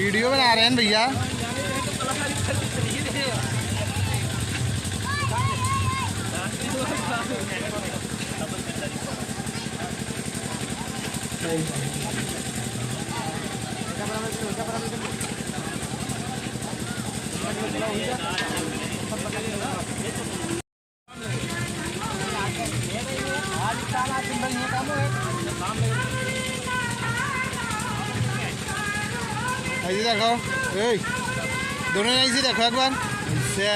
Video बना रहे हैं भैया। ऐसे देखो, दोनों ऐसे देखो एक बार इससे।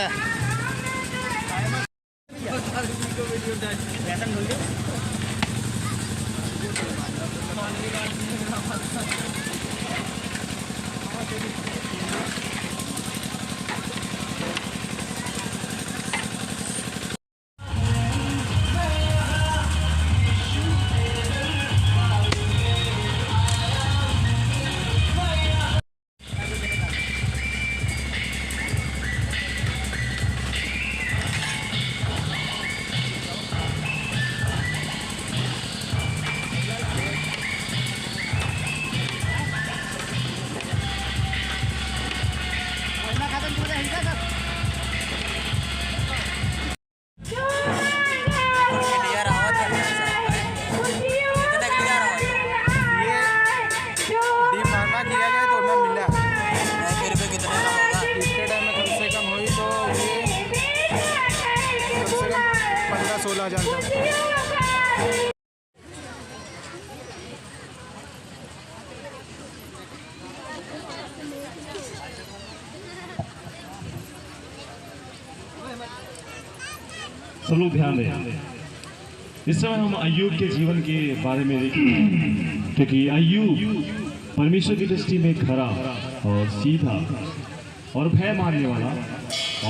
सब लोग ध्यान दें। इस समय हम अय्यूब के जीवन के बारे में देखेंगे, क्योंकि अय्यूब परमेश्वर की दृष्टि में खरा और सीधा और भय मानने वाला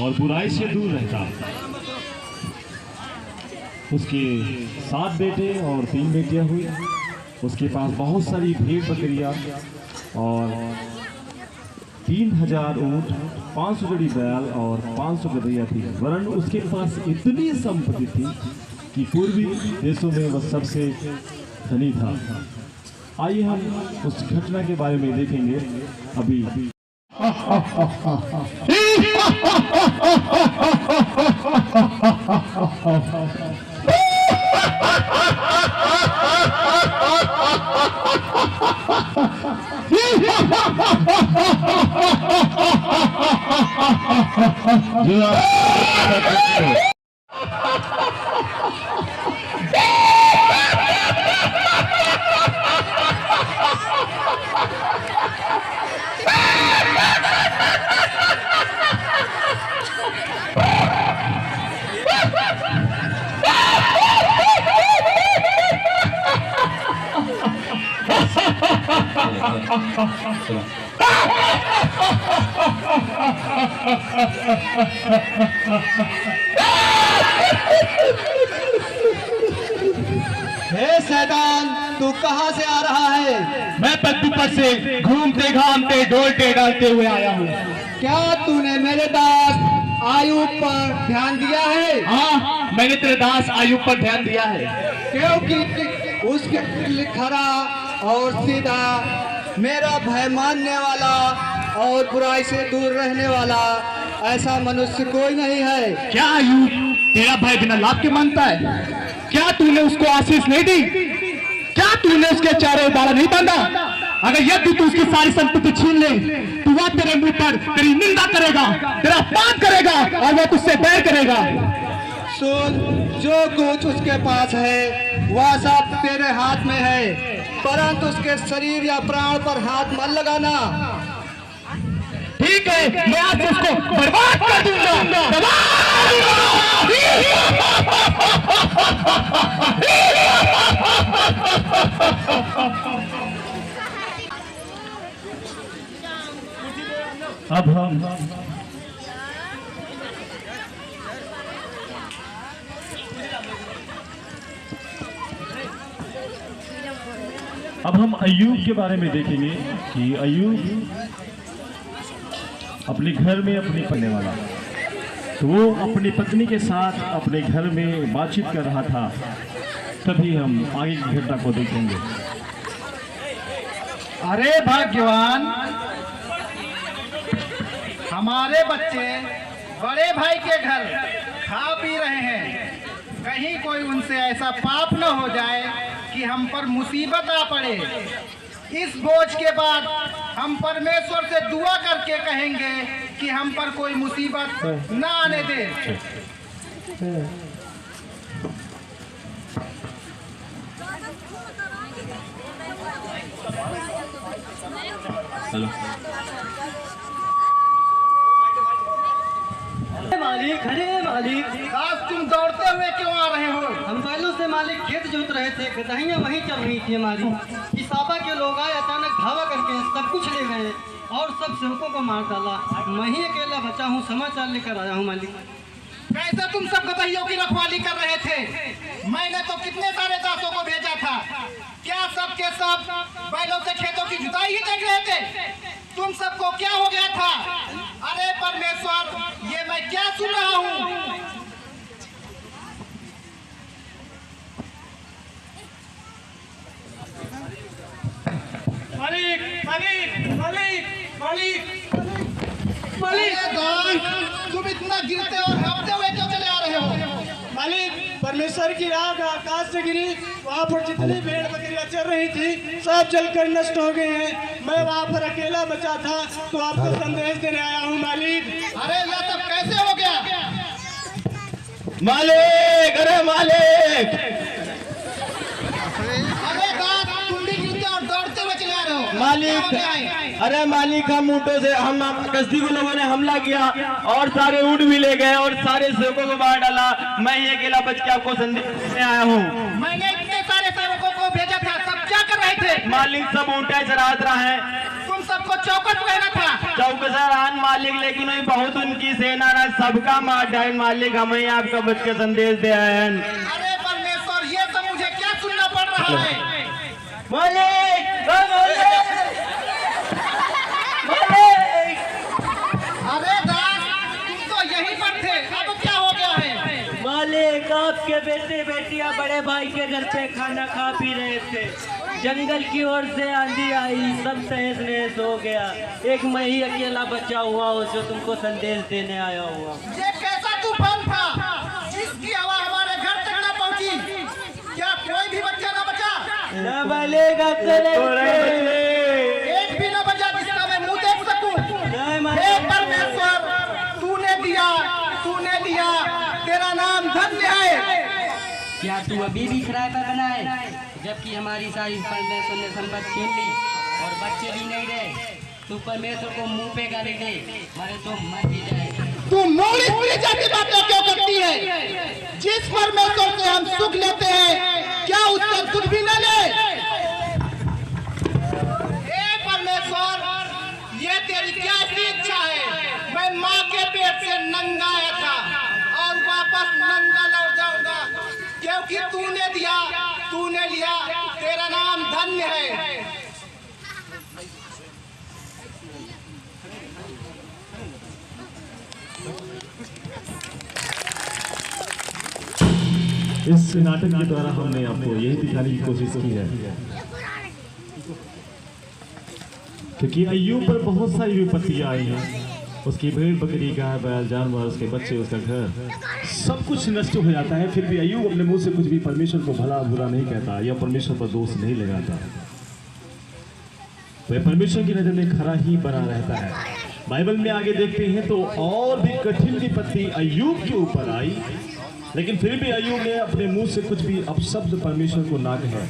और बुराई से दूर रहता। उसके 7 बेटे और 3 बेटियां हुई। उसके पास बहुत सारी भेड़ बकरियां और 3000 ऊँट, 500 जोड़ी बैल और 500 गधैया थी। वरन उसके पास इतनी संपत्ति थी कि पूर्वी देशों में वह सबसे धनी था। आइए हम उस घटना के बारे में देखेंगे अभी। हे शैतान, तू कहां से आ रहा है? मैं पद्मपत से घूमते घामते डोलते डालते हुए आया हूँ। क्या तूने मेरे दास आयुब पर ध्यान दिया है? हाँ, मैंने तेरे दास आयुब पर ध्यान दिया है, क्योंकि उसके खरा और सीधा, मेरा भय मानने वाला और बुराई से दूर रहने वाला ऐसा मनुष्य कोई नहीं है। क्या आयुब तेरा भय बिना लाभ के मानता है? क्या तूने उसको आशीष नहीं दी? क्या तूने उसके चारों बाड़ा नहीं बांधा? अगर यदि तू उसकी सारी संपत्ति छीन ले तो वह तेरे मुंह पर तेरी निंदा करेगा, तेरा अपमान करेगा और वह तुझसे बैर करेगा। सुन, जो कुछ उसके पास है वह सब तेरे हाथ में है, परंतु उसके शरीर या प्राण पर हाथ मत लगाना। ठीक है, मैं आज उसको बर्बाद कर दूंगा। अब हम अय्यूब के बारे में देखेंगे कि अय्यूब अपने घर में अपनी पढ़ने वाला, तो वो अपनी पत्नी के साथ अपने घर में बातचीत कर रहा था। तभी हम आगे की घटना को देखेंगे। अरे भाग्यवान, हमारे बच्चे बड़े भाई के घर खा पी रहे हैं, कहीं कोई उनसे ऐसा पाप न हो जाए कि हम पर मुसीबत आ पड़े। इस बोझ के बाद हम परमेश्वर से दुआ करके कहेंगे कि हम पर कोई मुसीबत न आने दे। मालिक, अरे मालिक, आज तुम दौड़ते हुए क्यों आ रहे हो? हम पहलों से मालिक खेत जोत रहे थे, गदहियाँ वहीं चल रही थी हमारी। इसाबा के लोग आए, अचानक धावा करके सब कुछ ले गए और सब सेवकों को मार डाला। मैं ही अकेला बचा हूँ, समाचार लेकर आया हूँ मालिक। कैसे तुम सब गदहियों की रखवाली कर रहे थे? मैंने तो कितने सारे दासों को भेजा था। क्या सब के सब बैलों से खेतों की जुताई ही देख रहे थे? तुम सबको क्या हो गया था? अरे परमेश्वर, ये मैं क्या सुन रहा हूँ? मालिक, मालिक, मालिक, मालिक, मालिक, तुम इतना गिरते और हाँफते हुए क्यों चले आ रहे हो? मालिक, परमेश्वर की राह आकाश से गिरी, वहाँ पर जितनी भेड़ बकरियाँ चल रही थी सब जलकर नष्ट हो गए हैं। मैं वहाँ पर अकेला बचा था तो आपको संदेश देने आया हूँ मालिक। अरे ये सब कैसे हो गया? मालिक, अरे मालिक, अरे दास, तुम भी गिरते और दौड़ते हुए चले आ रहे हो। मालिक, क्या हो गया है? अरे मालिक, हम ऊँटों से हम कसदी के लोगों ने हमला किया और सारे ऊँट भी ले गए और सारे सेवकों को मार डाला। मैं ये अकेला बच के आपको संदेश देने आया हूँ। मैंने इतने सारे सेवकों को भेजा था, सब क्या कर रहे थे? मालिक, सब ऊँटे चरात रहा है। तुम सबको चौकस रहना था। चौकसरान मालिक, लेकिन वही बहुत उनकी सेना रहा, सबका मार डाल मालिक। हमें आपका बच के संदेश दे आए हैं। अरे परमेश्वर, ये सब मुझे क्या सुनना पड़ रहा है? मालिक, अरे दास, तुम तो यहीं पर थे, अब क्या हो गया है? मालिक, आपके बेटे बेटियां बड़े भाई के घर पे खाना खा पी रहे थे। जंगल की ओर से आंधी आई, सब तहस नहस हो गया। एक मैं ही अकेला बचा हुआ हूँ जो तुमको संदेश देने आया हुआ। ये कैसा तूफान था जिसकी हवा हमारे घर तक न पहुंची? क्या कोई भी बच्चा न बचा? न मालिक, एक भी न बचा जिसका मैं मुंह देख सकूं। हे परमेश्वर, तूने दिया, तेरा नाम धन्य है। क्या तू अभी भी किराए पर बना है? जबकि हमारी सारी परमेश्वर ने संपत्ति छीन ली और बच्चे भी नहीं रहे। तू परमेश्वर को मुंह पे गाली दे, मारे तो मर ही जाए। तू मोड़ी पूरी जाती बातें क्यों करती है? जिस परमेश्वर से हम सुख लेते हैं, क्या उससे दुख भी न ले? हे परमेश्वर, ये तेरी क्या इच्छा है? मैं माँ के पेट से नंगा आया था और वापस नंगा लौट जाऊंगा, क्योंकि तूने दिया, तूने लिया, तेरा नाम धन्य है। इस नाटक के द्वारा हमने आपको यही दिखाने की कोशिश की है क्योंकि अय्यूब पर बहुत सारी विपत्तियां आई हैं। उसकी भेड़ बकरी, गाय बैल, जानवर, उसके बच्चे, उसका घर, सब कुछ नष्ट हो जाता है। फिर भी अय्यूब अपने मुंह से कुछ भी परमेश्वर को भला बुरा नहीं कहता या परमेश्वर पर दोष नहीं लगाता। वह परमेश्वर की नजर में खरा ही बना रहता है। बाइबल में आगे देखते हैं तो और भी कठिन विपत्ति अय्यूब के ऊपर आई, लेकिन फिर भी अय्यूब ने अपने मुंह से कुछ भी अपशब्द परमेश्वर को ना कहा,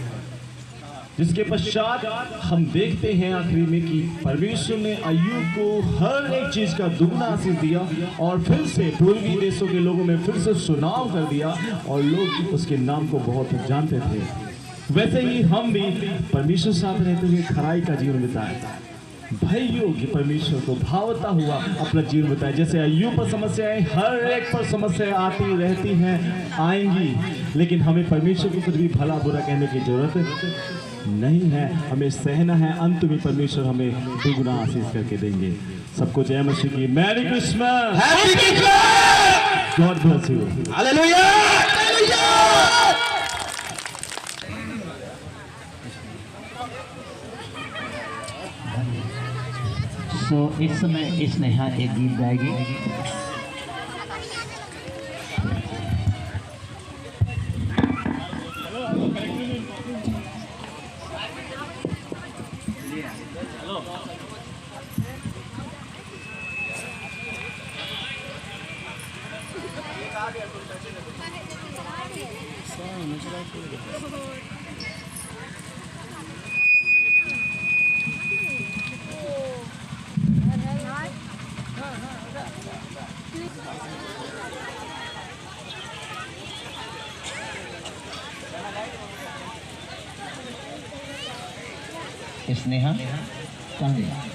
जिसके पश्चात हम देखते हैं आखिरी में कि परमेश्वर ने अय्यूब को हर एक चीज का दुगना आशीष दिया और फिर से पूर्वी देशों के लोगों में फिर से सुनाव कर दिया और लोग उसके नाम को बहुत जानते थे। वैसे ही हम भी परमेश्वर साथ रहते हुए खराई का जीवन बिताए, भय योग्य परमेश्वर को भावता हुआ अपना जीवन बिताए। जैसे अय्यूब पर समस्याएं हर एक पर समस्याएं आती रहती हैं, आएंगी, लेकिन हमें परमेश्वर को कुछ भी भला बुरा कहने की जरूरत नहीं है। हमें सहना है, अंत में परमेश्वर हमें दुगुना आशीष करके देंगे। सबको जय मसीह की merry Christmas, happy Christmas, God bless you, hallelujah, hallelujah. So इस समय स्नेहा एक गीत गाएगी। स्नेहा कहाँ गया?